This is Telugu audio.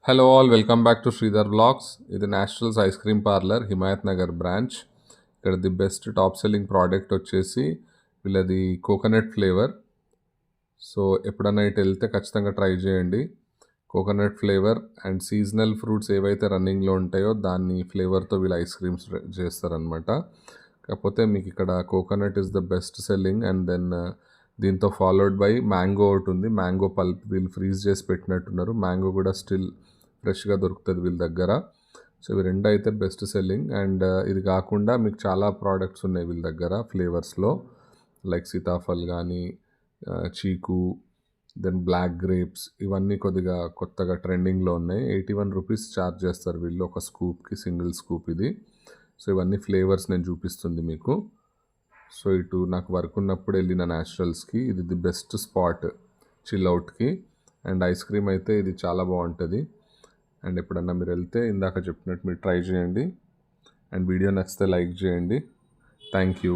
Hello all, welcome back to Sridhar blogs. ఇది Naturals ice cream parlour Himayat Nagar branch. ఇక్కడ the best top selling product వచ్చేసి వీళ్ళది కోకోనట్ ఫ్లేవర్. సో ఎప్పుడన్నా ఇటు వెళ్తే ఖచ్చితంగా ట్రై చేయండి. Coconut flavour and seasonal fruits ఏవైతే రన్నింగ్లో ఉంటాయో దాన్ని ఫ్లేవర్తో వీళ్ళు ఐస్ క్రీమ్స్ చేస్తారనమాట. కాకపోతే మీకు ఇక్కడ coconut is the best selling. And then దీంతో ఫాలోడ్ బై మ్యాంగో ఒకటి ఉంది. మ్యాంగో పల్ప్ వీళ్ళు ఫ్రీజ్ చేసి పెట్టినట్టున్నారు. మ్యాంగో కూడా స్టిల్ ఫ్రెష్గా దొరుకుతుంది వీళ్ళ దగ్గర. సో ఇవి రెండు అయితే బెస్ట్ సెల్లింగ్. అండ్ ఇది కాకుండా మీకు చాలా ప్రోడక్ట్స్ ఉన్నాయి వీళ్ళ దగ్గర ఫ్లేవర్స్లో, లైక్ సీతాఫల్ కానీ, చీకు, దెన్ బ్లాక్ గ్రేప్స్. ఇవన్నీ కొద్దిగా కొత్తగా ట్రెండింగ్లో ఉన్నాయి. 81 రూపీస్ ఛార్జ్ చేస్తారు వీళ్ళు ఒక స్కూప్కి, సింగిల్ స్కూప్ ఇది. సో ఇవన్నీ ఫ్లేవర్స్ నేను చూపిస్తుంది మీకు. సో ఇటు నాకు వర్క్ ఉన్నప్పుడు వెళ్ళిన న్యాచురల్స్కి ఇది ది బెస్ట్ స్పాట్ చిల్అవుట్కి. అండ్ ఐస్ క్రీమ్ అయితే ఇది చాలా బాగుంటుంది. అండ్ ఎప్పుడన్నా మీరు వెళ్తే ఇందాక చెప్పినట్టు మీరు ట్రై చేయండి. అండ్ వీడియో నచ్చితే లైక్ చేయండి. Thank you.